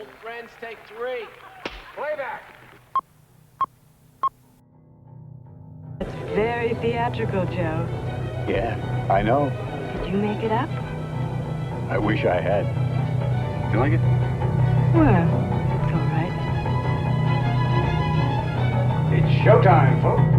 Old friends take 3. Playback. It's very theatrical, Joe. Yeah, I know. Did you make it up? I wish I had. You like it? Well, it's all right. It's showtime, folks.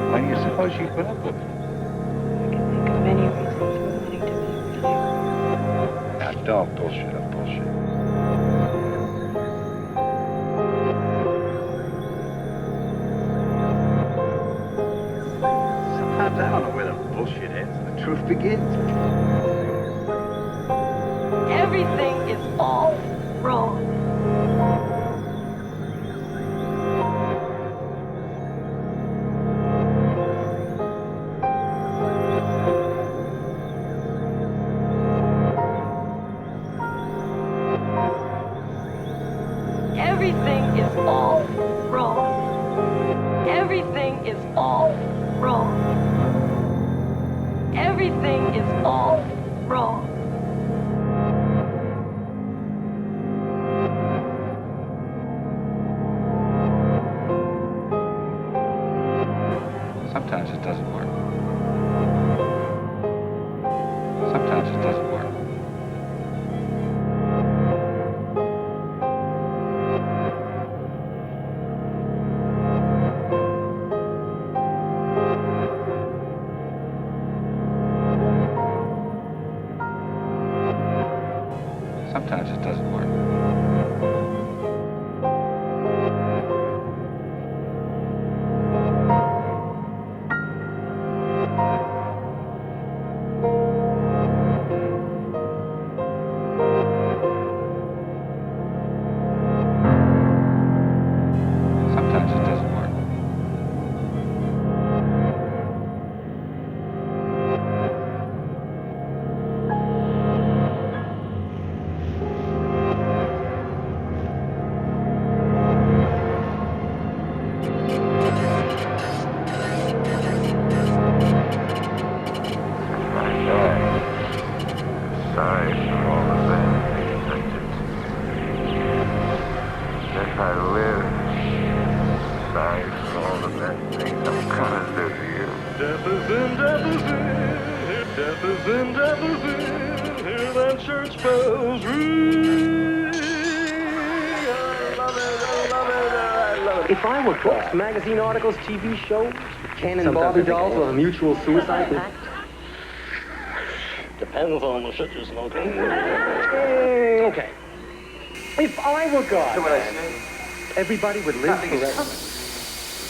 Why do you suppose she put up with it? I can think of many reasons for wanting to be with you. Now, don't bullshit up bullshit. Sometimes I don't know where the bullshit ends and the truth begins. Everything is all wrong. Everything is all wrong. Everything is all wrong. Everything is all wrong. Sometimes it doesn't work. Sometimes it doesn't work. Sometimes it doesn't work. Sometimes it doesn't work. Sorry for all the bad things I did. If I live, sorry for all the bad things I'm gonna do to you. Death is in, death is in, death is in, death is in, hear them church bells ring. I love it, I love it, I love it. If I were books, magazine articles, TV shows, Ken and Barbie dolls with a mutual suicide pact. Depends on the shit you're smoking. Okay. If I were God, everybody would live forever.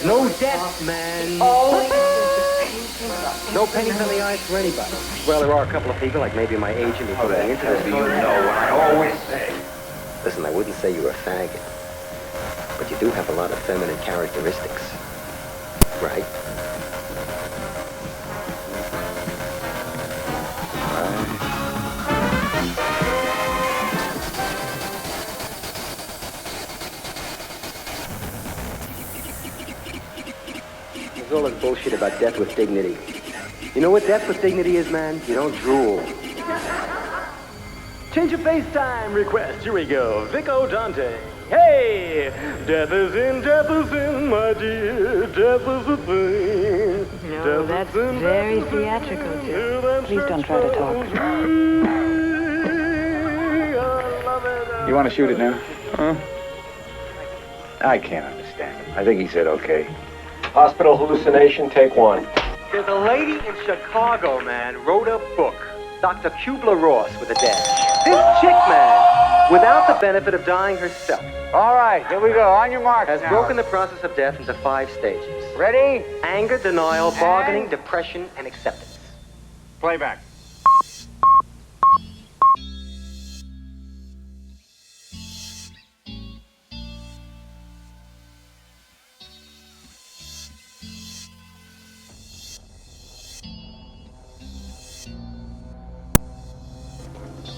No death, man. No pennies on the eyes for anybody. Well, there are a couple of people, like maybe my agent, who put me into this. You know what I always say. Listen, I wouldn't say you're a faggot, but you do have a lot of feminine characteristics, right? There's all this bullshit about death with dignity. You know what death with dignity is, man? You don't drool. Change of FaceTime request. Here we go. Vic O'Dante. Hey! Death is in, my dear. Death is a thing. No, that's very theatrical, Joe. Please don't try to talk. You want to shoot it now? Huh? I can't understand him. I think he said okay. Hospital hallucination, take 1. There's a lady in Chicago, man, wrote a book. Dr. Kubler-Ross with a dash. This chick, man, without the benefit of dying herself, All right, here we go. On your mark. has broken the process of death into 5 stages. Ready? Anger, denial, bargaining, depression, and acceptance. Playback.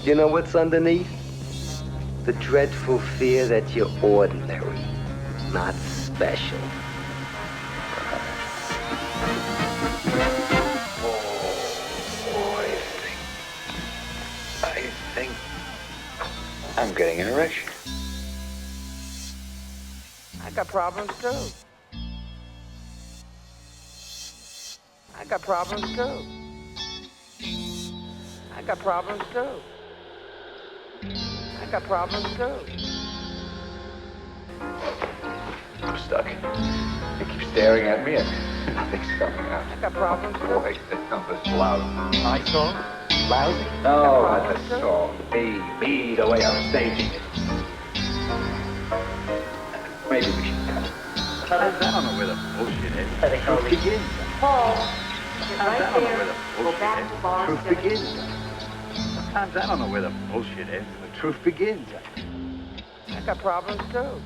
You know what's underneath? The dreadful fear that you're ordinary, not special. I think I'm getting an erection. I got problems too. I got problems too. I got problems too. I got problems too. I'm stuck. They keep staring at me and nothing's coming out. I got problems too. Boy, that number's loud. I saw. Lousy? No, not the song. Me, the way I'm staging it. Maybe we should cut it. I don't know where the bullshit is. Truth begins. Paul, I don't know where the go bullshit back is. to bar Truth 17. begins. Sometimes I don't know where the bullshit is. The truth begins. I got problems too.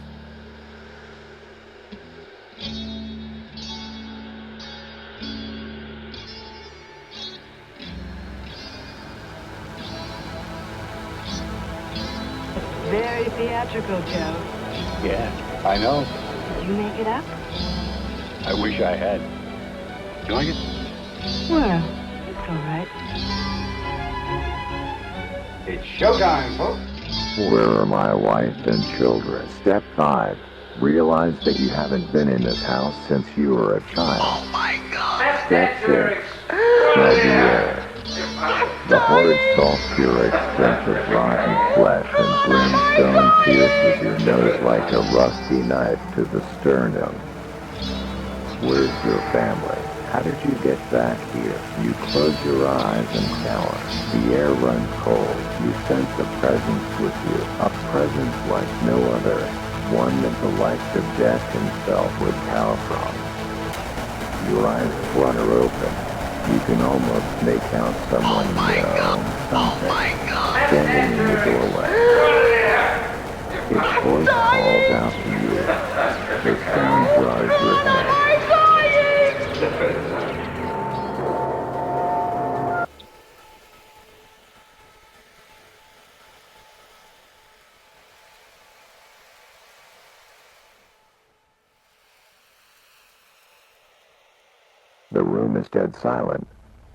Very theatrical, Joe. Yeah, I know. Did you make it up? I wish I had. You like it? Well, it's all right. It's showtime, folks. Where are my wife and children? Step 5. Realize that you haven't been in this house since you were a child. Oh my God. Step 6. Smell the air. The hard, soft, pure stench of rotten flesh and brimstone pierces your nose like a rusty knife to the sternum. Where's your family? How did you get back here? You close your eyes and cower. The air runs cold. You sense a presence with you. A presence like no other. One that the likes of death himself would cower from. Your eyes flutter open. You can almost make out someone something standing in the doorway. Its voice calls out to you. The sound draws your head. The room is dead silent,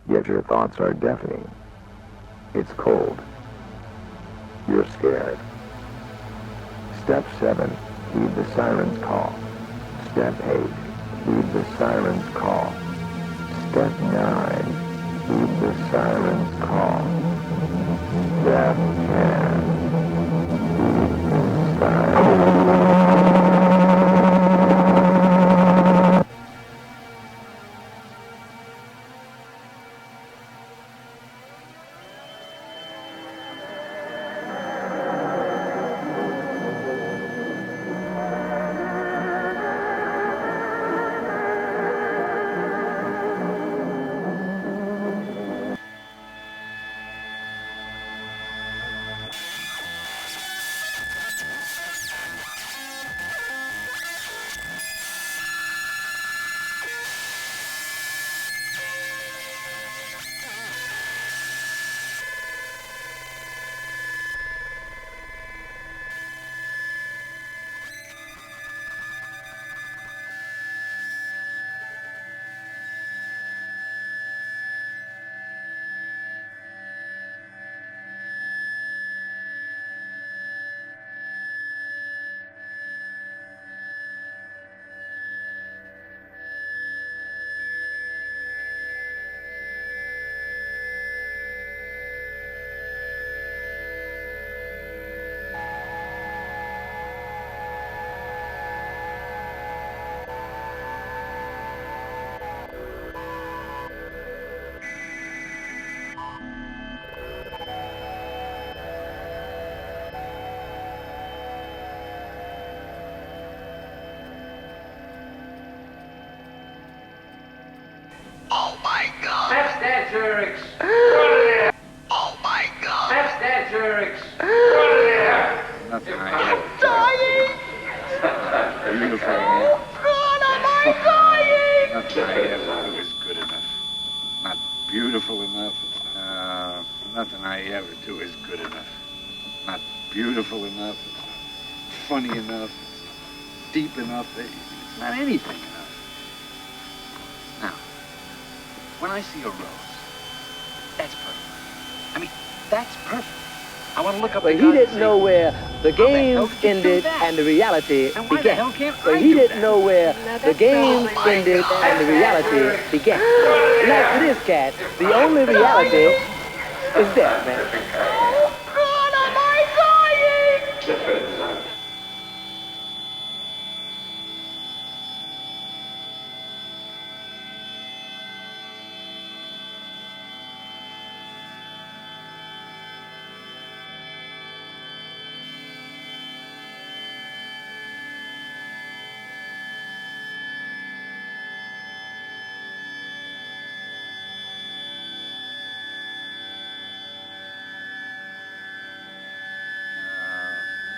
yet your thoughts are deafening. It's cold. You're scared. Step 7, heed the siren's call. Step 8, heed the siren's call. Step 9, heed the siren's call. Step 10, heed the siren's call. Jerks! Go to there! Oh my God! That's that, Jerks! Go to there! Nothing I I'm dying! Beautiful. Oh God, am I dying? Nothing I ever do is good enough. Not beautiful enough. Nothing I ever do is good enough. Not beautiful enough. It's not funny enough. It's not deep enough. It's not anything enough. Now, when I see a rose, that's perfect. I mean, that's perfect. I want to look up But the he didn't know where the games ended and the reality and why the began. hell can't But I he do didn't that? know where the games ended and the reality began. Like for this cat, the only reality is death, man. Oh, God, am I dying?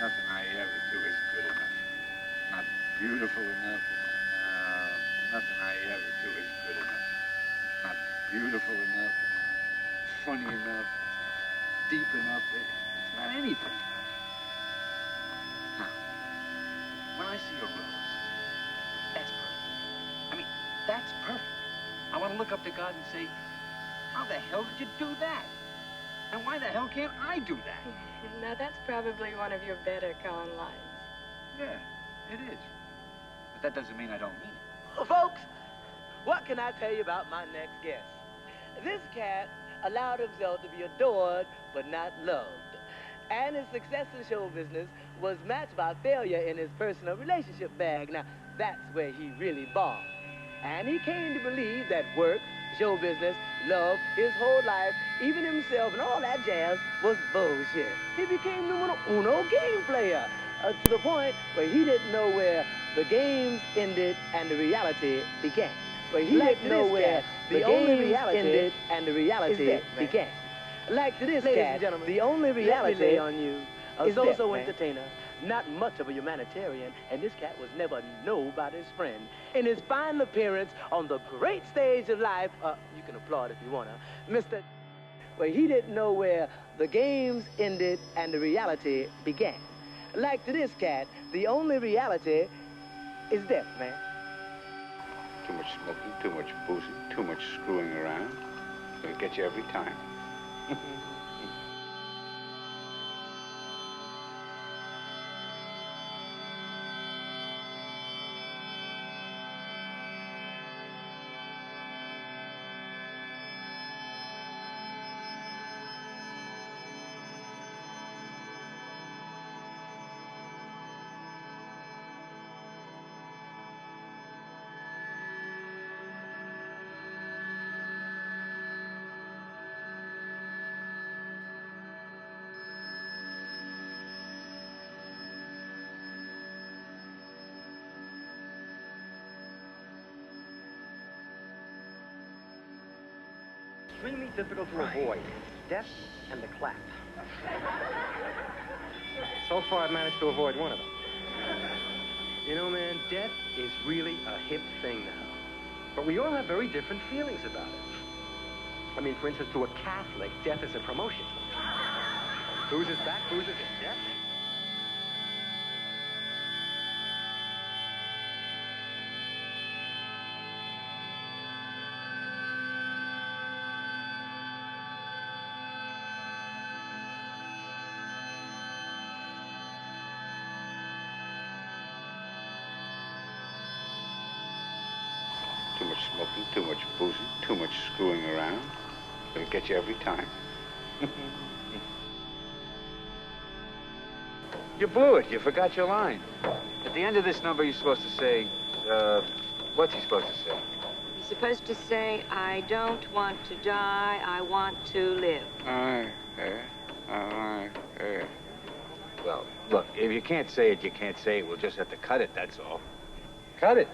Nothing I ever do is good enough. Not beautiful enough. Nothing I ever do is good enough. Not beautiful enough. Funny enough. Deep enough. It's not anything enough. Now, when I see a rose, that's perfect. I mean, that's perfect. I want to look up to God and say, how the hell did you do that? And why the hell can't I do that? Now, that's probably one of your better con lines. Yeah, it is. But that doesn't mean I don't mean it. Well, folks, what can I tell you about my next guest? This cat allowed himself to be adored, but not loved. And his success in show business was matched by failure in his personal relationship bag. Now, that's where he really bombed. And he came to believe that work, show business, love, his whole life, even himself and all that jazz was bullshit. He became numero uno game player to the point where he didn't know where the games ended and the reality began. Where he didn't know where the only reality ended and the reality began. Like to this cat, the only reality on you is so entertainer, not much of a humanitarian, and this cat was never nobody's friend. In his final appearance on the great stage of life, you can applaud if you wanna, Mr. Where he didn't know where the games ended and the reality began. Like to this cat, the only reality is death, man. Too much smoking, too much boozing, too much screwing around. It'll get you every time. Extremely difficult to avoid. Death and the clap. So far, I've managed to avoid one of them. You know, man, death is really a hip thing now. But we all have very different feelings about it. I mean, for instance, to a Catholic, death is a promotion. Boozer's back, boozer's in. Death. Too much smoking, too much boozing, too much screwing around. It'll get you every time. You blew it. You forgot your line. At the end of this number, you're supposed to say, what's he supposed to say? You're supposed to say, I don't want to die, I want to live. Well, look, if you can't say it, you can't say it. We'll just have to cut it, that's all. Cut it?